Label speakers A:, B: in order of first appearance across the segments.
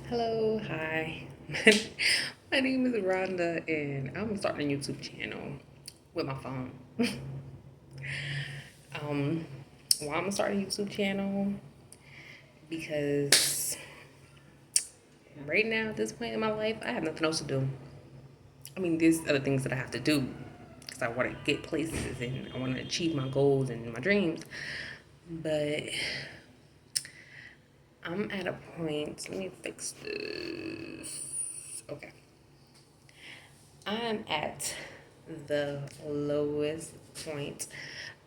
A: Hello, hi. My name is Rhonda, and I'm starting a YouTube channel with my phone. um, why I'm starting a YouTube channel? Because right now, at this point in my life, I have nothing else to do. I mean, there's other things that I have to do because I want to get places and I want to achieve my goals and my dreams. But I'm at a point. Let me fix this. Okay. I'm at the lowest point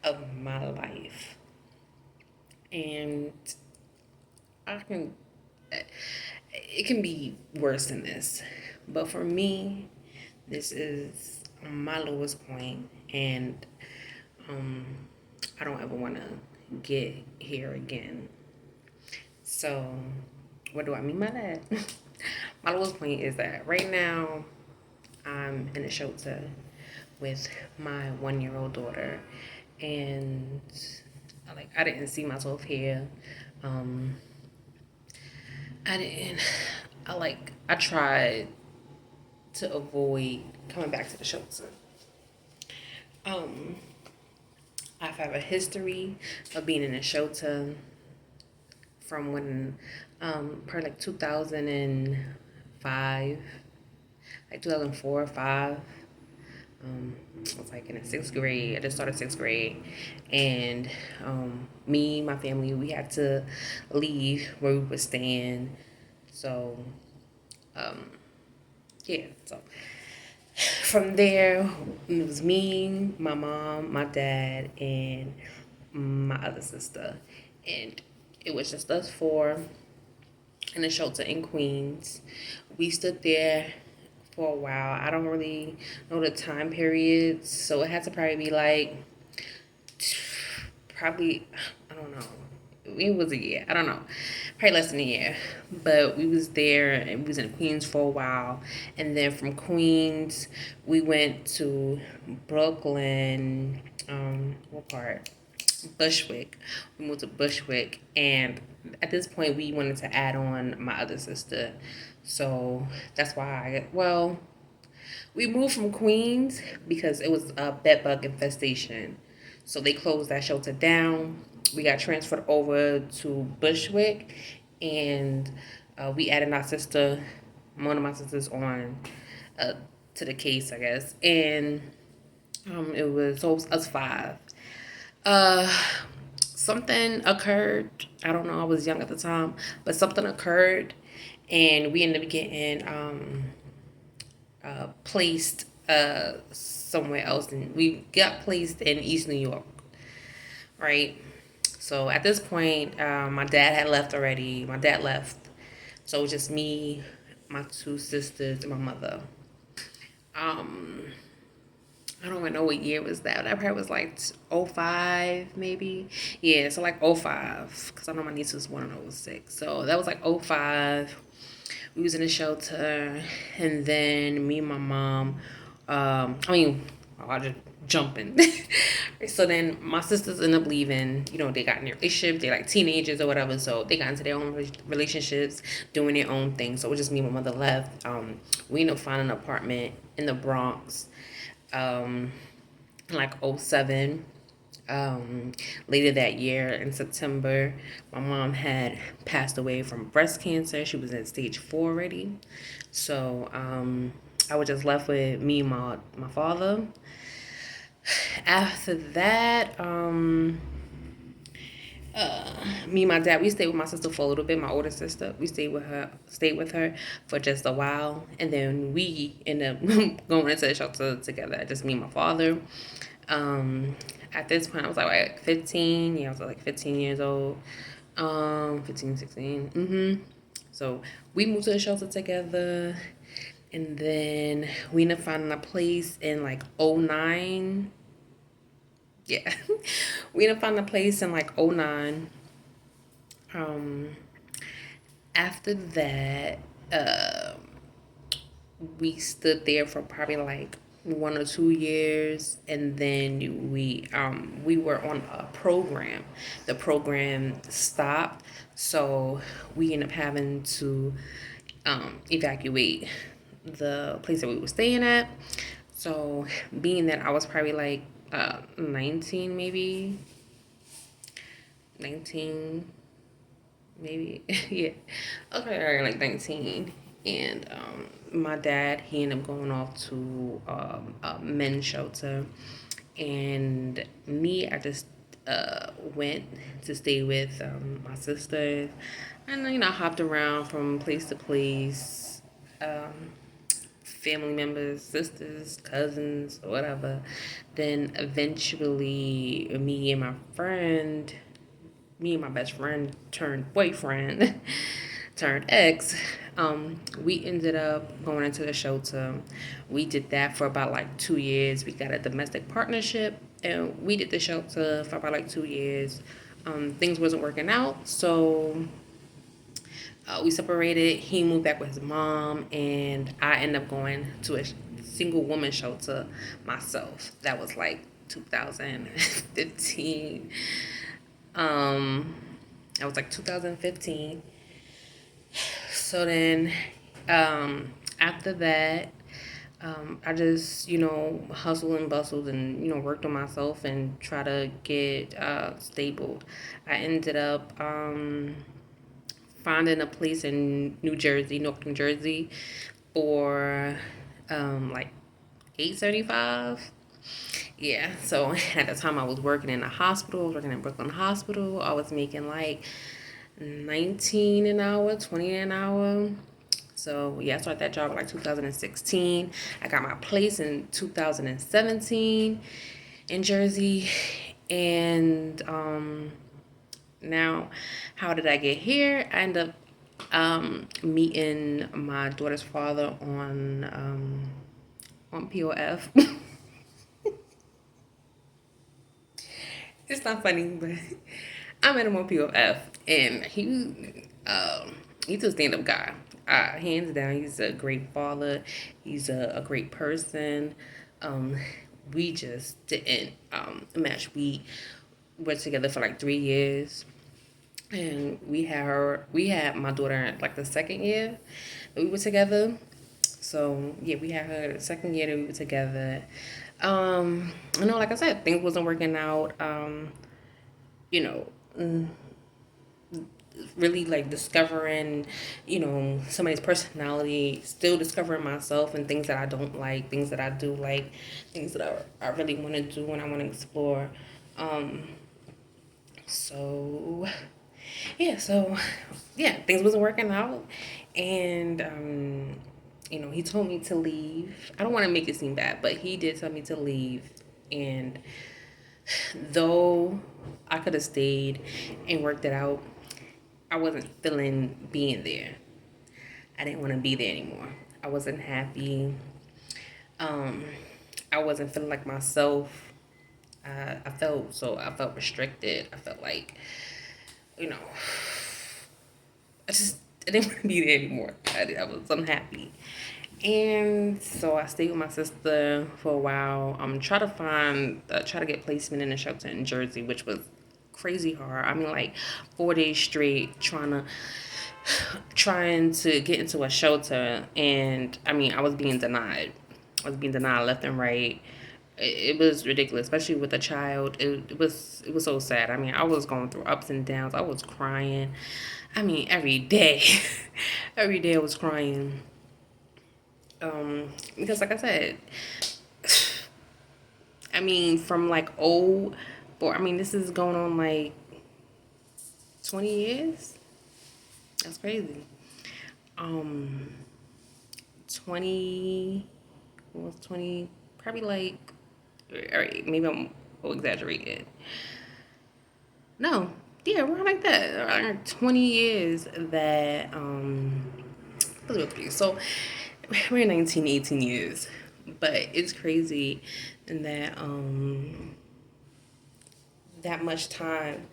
A: of my life. And I can, it can be worse than this. But for me, this is my lowest point, and um, I don't ever want to get here again. So, what do I mean by that? My lowest point is that right now I'm in a shelter with my 1 year old daughter, and I didn't see myself here. Um, I didn't. I tried to avoid coming back to the shelter. Um, I've had a history of being in a shelter from when, probably like 2005, like 2004 or 5. I was like in the sixth grade. I just started sixth grade, and me, my family, we had to leave where we were staying. So, um, yeah. So from there, it was me, my mom, my dad, and my other sister, and it was just us four in a shelter in Queens. We stood there for a while. I don't really know the time periods, so it had to probably be like probably I don't know. It was a year. I don't know. Probably less than a year. But we was there and we was in Queens for a while. And then from Queens we went to Brooklyn. What part? Bushwick. We moved to Bushwick, and at this point we wanted to add on my other sister. So that's why we moved from Queens because it was a bed bug infestation. So they closed that shelter down. We got transferred over to Bushwick, and we added our sister, one of my sisters, on uh, to the case, I guess. And it was us five. Uh, Something occurred. I don't know. I was young at the time, but something occurred, and we ended up getting placed somewhere else, and we got placed in East New York, right? So at this point, my dad had left already. My dad left, so it was just me, my two sisters, and my mother. Um, I don't even know what year was that. That probably was like '05, maybe. Yeah, so like '05, because I know my niece was born in '06. So that was like '05. We was in a shelter, and then me and my mom, I just jumping. So then my sisters ended up leaving. You know, they got in their relationship. They like teenagers or whatever. So they got into their own relationships, doing their own thing. So it was just me and my mother left. We ended up finding an apartment in the Bronx, um, like '07. Later that year in September, my mom had passed away from breast cancer. She was at stage 4 already. So I was just left with me and my father. After that, me and my dad, we stayed with my sister for a little bit. My older sister, we stayed with her for just a while, and then we ended up going into the shelter together. Just me and my father. At this point, I was like 15. Yeah, I was like 15 years old. 15, 16. So we moved to the shelter together, and then we ended up finding a place in like '09. Yeah, we ended up finding a place in like '09. Um, After that, uh, we stood there for probably like 1 or 2 years, and then we were on a program. The program stopped, so we ended up having to evacuate the place that we were staying at. So being that I was probably like 19, maybe 19, maybe yeah, I was probably like 19, and my dad, he ended up going off to a men's shelter, and me, I just went to stay with my sister, and hopped around from place to place. Family members, sisters, cousins, whatever. Then eventually, me and my best friend turned boyfriend, turned ex. We ended up going into the shelter. We did that for about like 2 years. We got a domestic partnership, and we did the shelter for about like 2 years. Things wasn't working out, so we separated. He moved back with his mom, and I ended up going to a single woman shelter myself. That was like 2015. Um, I was like 2015. So then, after that, I just, hustled and bustled and, worked on myself and try to get stable. I ended up finding a place in Newark, New Jersey for like 875. Yeah, so at the time I was working in a hospital, I was working in Brooklyn Hospital. I was making like 19 an hour, 20 an hour. So yeah, I started that job in like 2016. I got my place in 2017 in Jersey. And now, how did I get here? I ended up meeting my daughter's father on POF. It's not funny, but I met him on POF, and he's a stand up guy. Hands down, he's a great father. He's a great person. Um, we just didn't match. We were together for like 3 years, and we had my daughter like the second year that we were together. So yeah, we had her the second year that we were together. Like I said, things wasn't working out. You know, really like discovering, somebody's personality, still discovering myself and things that I don't like, things that I do like, things that I really want to do and I want to explore. Um, so yeah, things wasn't working out, and he told me to leave. I don't want to make it seem bad, but he did tell me to leave, and though I could have stayed and worked it out, I wasn't feeling being there. I didn't want to be there anymore. I wasn't happy. Um, I wasn't feeling like myself. I felt restricted. I felt like, you know, I didn't want to be there anymore. I was unhappy. And so I stayed with my sister for a while. Try to get placement in a shelter in Jersey, which was crazy hard. I mean, like 4 days straight trying to get into a shelter, and I mean, I was being denied. I was being denied left and right. It was ridiculous, especially with a child. It was so sad. I mean, I was going through ups and downs. I was crying. I mean, every day, every day I was crying. Because like I said, I mean, from like old, or I mean, this is going on like 20 years. That's crazy. Um, 20, almost 20, probably like, all right, maybe I'm exaggerated. No, yeah, around like that. Around 20 years that, let's go through. So we're 19, 18 years. But it's crazy in that, that much time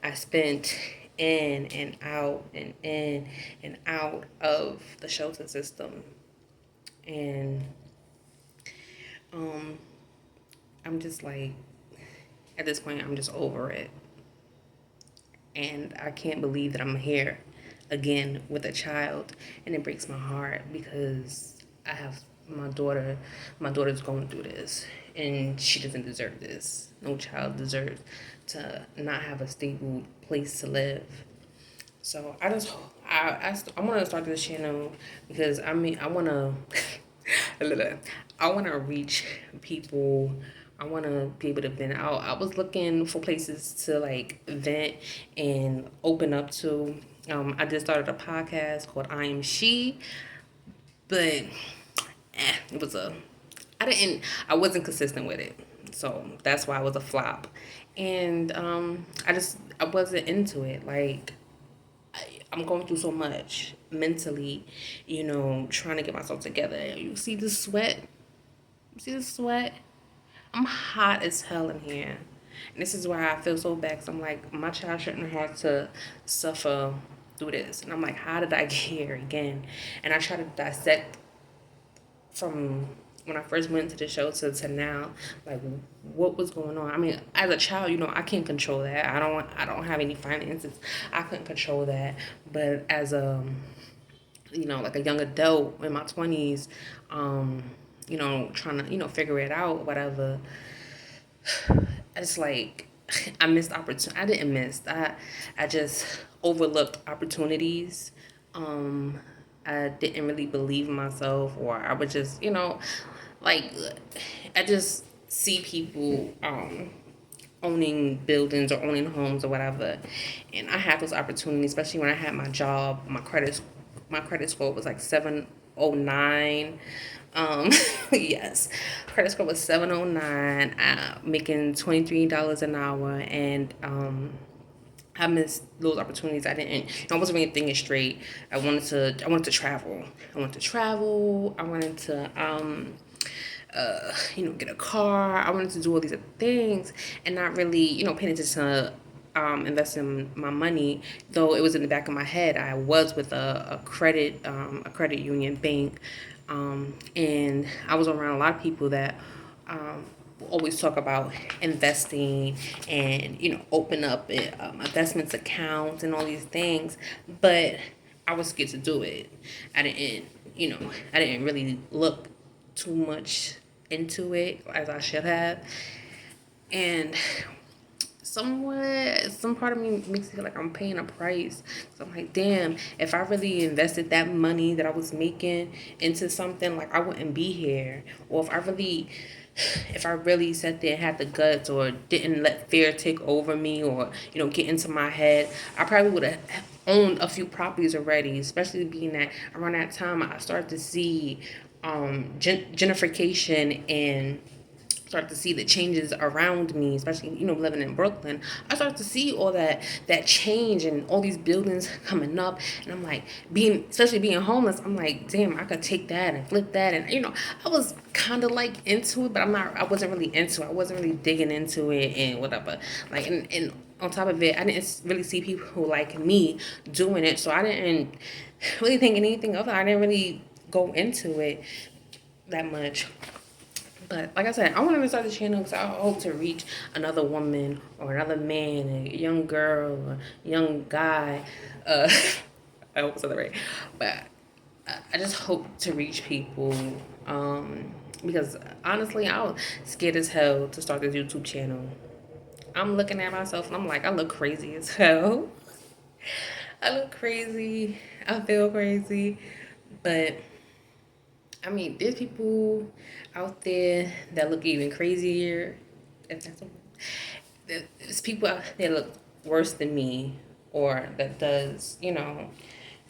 A: I spent in and out and in and out of the shelter system. And um, I'm just like, at this point, I'm just over it. And I can't believe that I'm here. again with a child, and it breaks my heart because I have my daughter. My daughter's going through this, and she doesn't deserve this. No child deserves to not have a stable place to live. So I want to start this channel because I want to I want to reach people. I want to be able to vent out. I was looking for places to like vent and open up to. I just started a podcast called I Am She, but it was a I wasn't consistent with it, so that's why it was a flop. And I wasn't into it. Like I'm going through so much mentally, trying to get myself together. You see the sweat? You see the sweat? I'm hot as hell in here. And this is why I feel so bad. Cause I'm like, my child shouldn't have to suffer through this. And I'm like, how did I get here again? And I try to dissect from when I first went to the show to now, like what was going on. I mean, as a child, I can't control that. I don't have any finances. I couldn't control that. But as a like a young adult in my 20s, trying to figure it out, whatever. It's like I missed opportunity. I didn't miss. I just overlooked opportunities. Um, I didn't really believe in myself, or I would just, like I just see people owning buildings or owning homes or whatever, and I had those opportunities, especially when I had my job. My credit score was like 709. Um, yes, credit score was 709. Making $23 an hour, and I missed those opportunities. I didn't. I wasn't really thinking straight. I wanted to travel. I wanted to travel. I wanted to get a car. I wanted to do all these other things, and not really, paying attention to investing my money. Though it was in the back of my head, I was with a credit union bank, and I was around a lot of people that always talk about investing and open up investments accounts and all these things, but I was scared to do it. I didn't you know I didn't really look too much into it as I should have, and some part of me makes me feel like I'm paying a price. So I'm like, damn, if I really invested that money that I was making into something, like I wouldn't be here. Or if I really sat there and had the guts, or didn't let fear take over me, or get into my head, I probably would have owned a few properties already. Especially being that around that time I started to see gentrification, and start to see the changes around me, especially living in Brooklyn. I started to see all that change and all these buildings coming up, and I'm like, especially being homeless, I'm like, damn, I could take that and flip that, and I was kind of like into it, but I wasn't really into it. I wasn't really digging into it and whatever. Like, and on top of it, I didn't really see people who like me doing it, so I didn't really think anything of it. I didn't really go into it that much. But like I said, I wanted to start the channel because I hope to reach another woman or another man, a young girl, or a young guy. Uh, I hope I said that right. But I just hope to reach people, because honestly, I was scared as hell to start this YouTube channel. I'm looking at myself and I'm like, I look crazy as hell. I look crazy. I feel crazy. But I mean, there's people out there that look even crazier. If that's a, there's people out there that look worse than me, or that does, they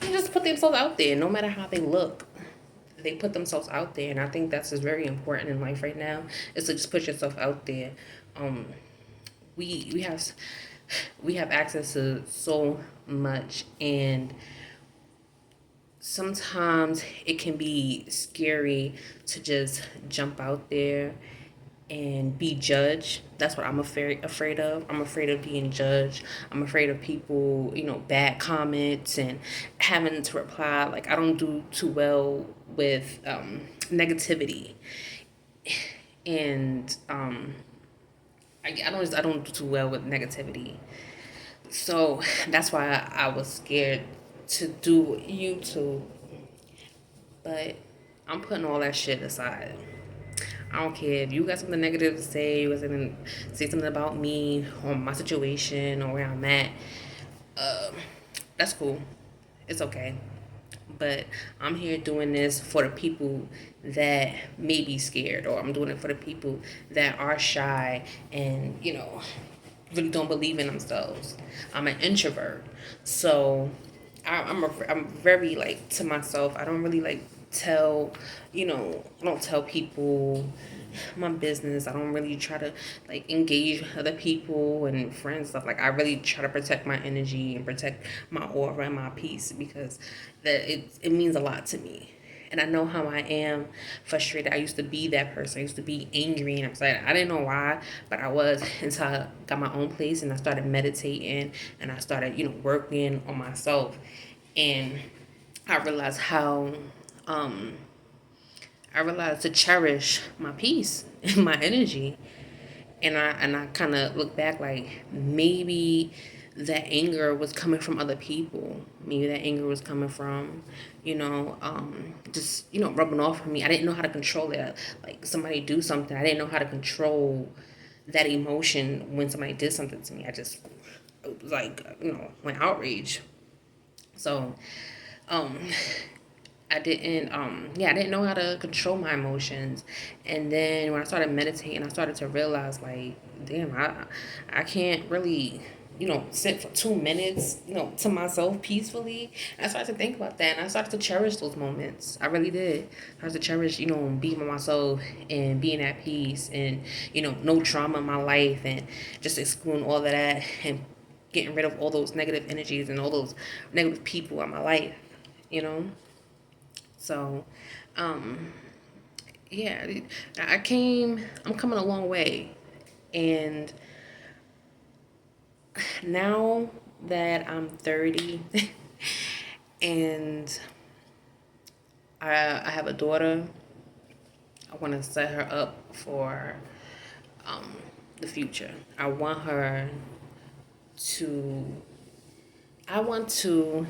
A: just put themselves out there. No matter how they look, they put themselves out there, and I think that's just very important in life right now. Is to just put yourself out there. Um, we have access to so much, and sometimes it can be scary to just jump out there and be judged. That's what I'm afraid of. I'm afraid of being judged. I'm afraid of people, bad comments and having to reply. Like, I don't do too well with negativity, and I don't do too well with negativity. So that's why I was scared to do YouTube, but I'm putting all that shit aside. I don't care if you got something negative to say, you got something say something about me or my situation or where I'm at. Um, that's cool. It's okay. But I'm here doing this for the people that may be scared, or I'm doing it for the people that are shy and, really don't believe in themselves. I'm an introvert. So I'm very like to myself. I don't really like tell, I don't tell people my business. I don't really try to like engage other people and friends stuff. Like I really try to protect my energy and protect my aura and my peace because it means a lot to me. And I know how I am frustrated. I used to be that person. I used to be angry and upset. I didn't know why, but I was until I got my own place and I started meditating and I started, working on myself. And I realized how um, I realized to cherish my peace and my energy. And I kind of look back like maybe that anger was coming from other people. Maybe that anger was coming from, just rubbing off on me. I didn't know how to control it. Like somebody do something, I didn't know how to control that emotion when somebody did something to me. I just like went outrage. So um I didn't know how to control my emotions. And then when I started meditating, I started to realize like, damn, I can't really, sit for 2 minutes, to myself peacefully. And I started to think about that and I started to cherish those moments. I really did. I started to cherish, being by myself and being at peace and, no trauma in my life and just excluding all of that and getting rid of all those negative energies and all those negative people in my life, you know? So, um, yeah, I'm coming a long way. And now that I'm 30 and I have a daughter, I want to set her up for um, the future. To, I want to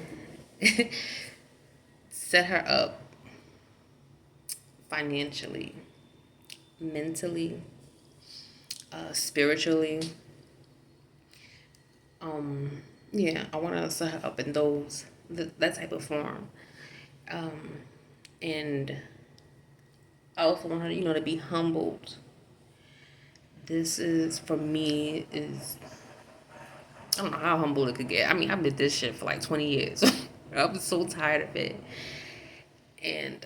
A: set her up financially, mentally, spiritually. Um, yeah, I want to set her up in that type of form. Um, and I also want her, to be humbled. This is for me is I don't know how humble it could get. I mean, I've been this shit for like 20 years. I'm so tired of it, and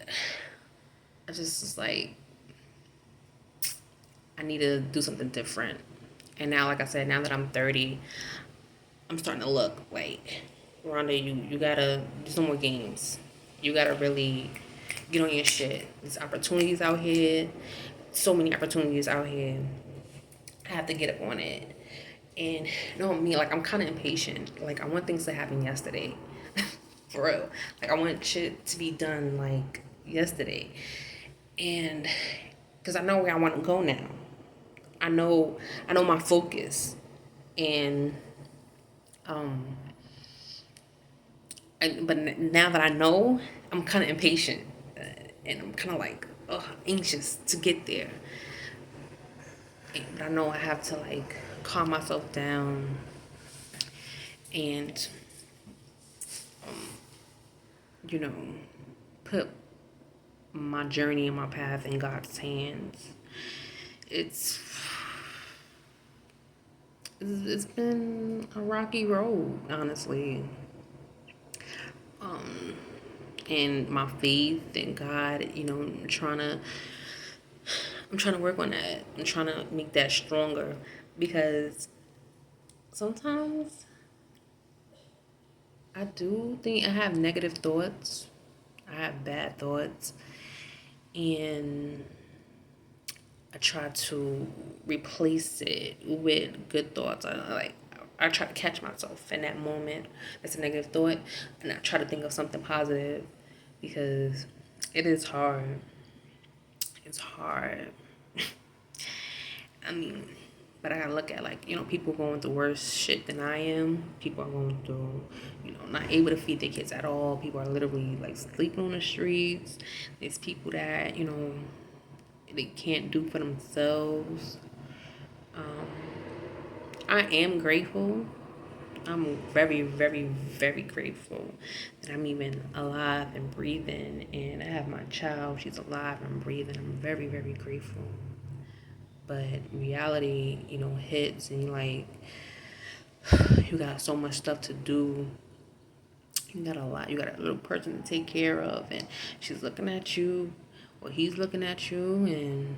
A: I just was like, I need to do something different. And now, like I said, now that I'm 30, I'm starting to look like, Rhonda, you gotta do some more games. You gotta really get on your shit. There's opportunities out here. So many opportunities out here. I have to get up on it. And me, like I'm kind of impatient. Like I want things to happen yesterday, for real. Like I want shit to be done like yesterday, and because I know where I want to go now. I know my focus, and um, but now that I know, I'm kind of impatient, and I'm kind of like anxious to get there. But I know I have to like calm myself down and you know put my journey and my path in God's hands. It's it's been a rocky road, honestly. Um, and my faith in God, I'm trying to work on that. I'm trying to make that stronger because sometimes I do think I have negative thoughts. I have bad thoughts, and I try to replace it with good thoughts. I try to catch myself in that moment. That's a negative thought, and I try to think of something positive because it is hard. It's hard. I mean, But I gotta look at, like, people going through worse shit than I am. People are going through, not able to feed their kids at all. People are literally like sleeping on the streets. There's people that, they can't do for themselves. Um, I am grateful. I'm very, very, very grateful that I'm even alive and breathing, and I have my child. She's alive and breathing. I'm very, very grateful. But reality, hits, and like, you got so much stuff to do. You got a lot. You got a little person to take care of, and she's looking at you, or he's looking at you, and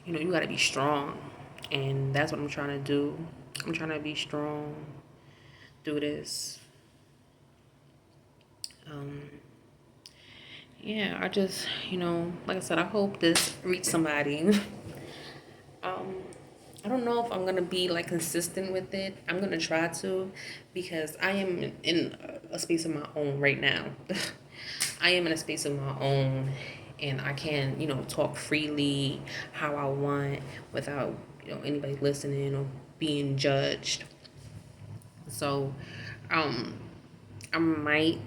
A: you got to be strong. And that's what I'm trying to do. I'm trying to be strong, do this. Um, yeah, I just, like I said, I hope this reach somebody. um, I don't know if I'm gonna be like consistent with it. I'm gonna try to, because I am in a space of my own right now. I am in a space of my own, and I can, talk freely how I want without, anybody listening or being judged. So, um, I might,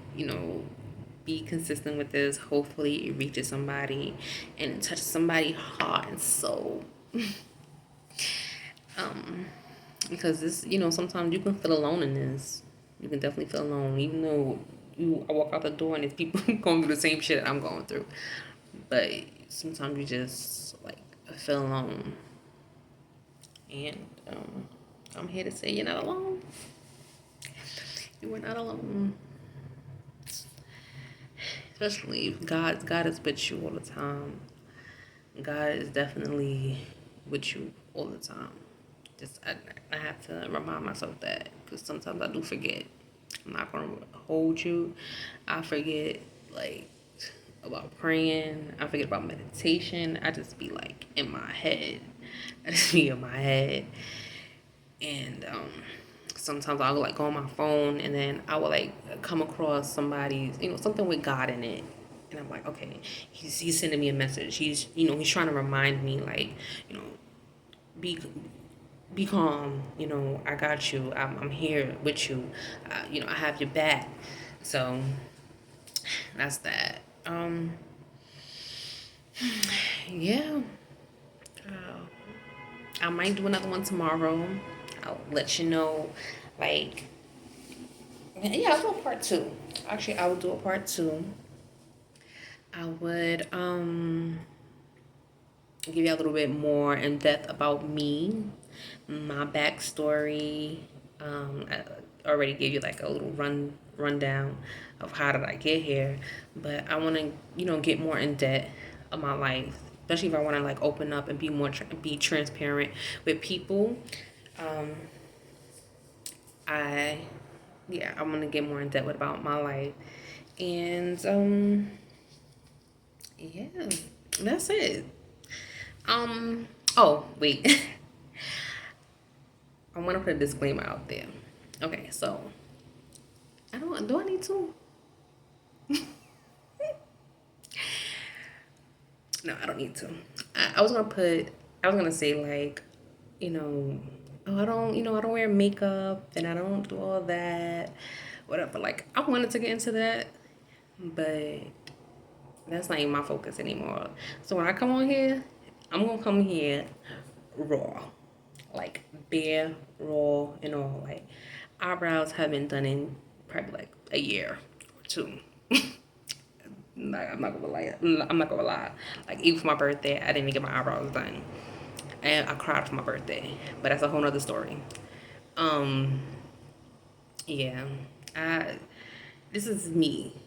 A: be consistent with this. Hopefully, it reaches somebody and it touches somebody's heart and soul. um, because this, sometimes you can feel alone in this. You can definitely feel alone, even though I walk out the door and there's people going through the same shit that I'm going through. But sometimes you just like feel alone, and I'm here to say you're not alone. You are not alone. Especially if God is with you all the time. God is definitely with you all the time. Just I have to remind myself that, because sometimes I do forget. I'm not gonna hold you. I forget, like, about praying. I forget about meditation. I just be like in my head. I just be in my head, and sometimes I'll like go on my phone, and then I will like come across somebody's, something with God in it, and I'm like, okay, he's sending me a message. He's trying to remind me, like, you know be be calm. I got you. I'm here with you. I have your back. So that's that. Yeah. Uh, I might do another one tomorrow. I'll let you know. Like, yeah, I'll do a part two. Actually, I will do a part two. I would give you a little bit more in depth about me, my backstory. I already gave you like a little rundown of how did I get here, but I want to get more in depth of my life, especially if I want to like open up and be more be transparent with people. Um, I I'm gonna get more in depth about my life, and yeah, that's it. Oh wait. I want to put a disclaimer out there. Okay, so I don't. Do I need to? No, I don't need to. I was gonna put. I was gonna say, like, you know, oh, I don't. I don't wear makeup and I don't do all that. Whatever. Like, I wanted to get into that, but that's not even my focus anymore. So when I come on here, I'm gonna come here raw, like bare, raw, and all. Like, eyebrows have been done in probably like a year or two. Like, I'm not gonna lie. I'm not gonna lie. Like, even for my birthday, I didn't get my eyebrows done, and I cried for my birthday. But that's a whole nother story. Um, yeah, I. This is me,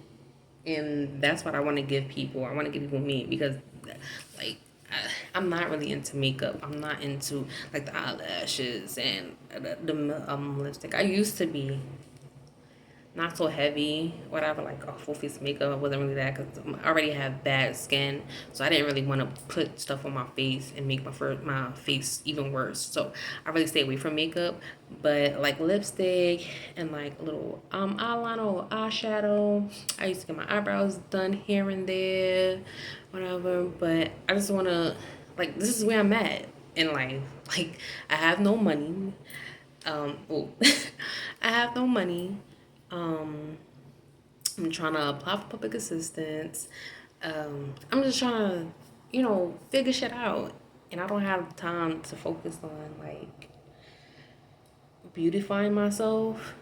A: and that's what I want to give people. I want to give people me, because, like, I'm not really into makeup. I'm not into like the eyelashes and the lipstick. I used to be, not so heavy, whatever, like a full face makeup. I wasn't really that, because I already have bad skin, so I didn't really want to put stuff on my face and make my face even worse. So I really stay away from makeup, but like lipstick and like a little eyeliner or eyeshadow. I used to get my eyebrows done here and there, whatever. But I just want to, like, this is where I'm at. in life. Like, I have no money. Oh, I have no money. Um, I'm trying to apply for public assistance. I'm just trying to, figure shit out. And I don't have time to focus on, like, beautifying myself,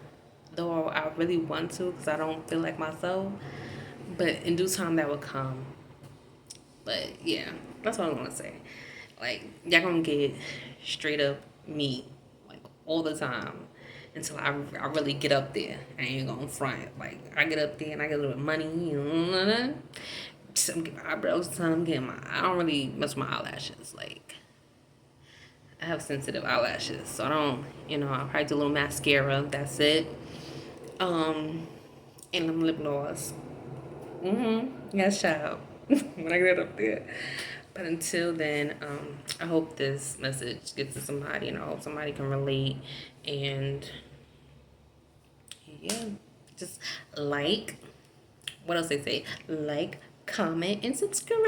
A: though I really want to because I don't feel like myself. But in due time, that will come. But yeah, that's what I'm gonna say. Like, y'all gonna get straight up me, like, all the time until I really get up there. I ain't gonna front. Like, I get up there and I get a little bit of money, I'm getting my eyebrows done. I don't really mess with my eyelashes. Like, I have sensitive eyelashes, so I don't, I probably do a little mascara. That's it. Um, and some lip gloss. Yes, child. When I get up there. But until then, I hope this message gets to somebody, and I hope somebody can relate. And yeah, just like, what else they say? Like, comment, and subscribe.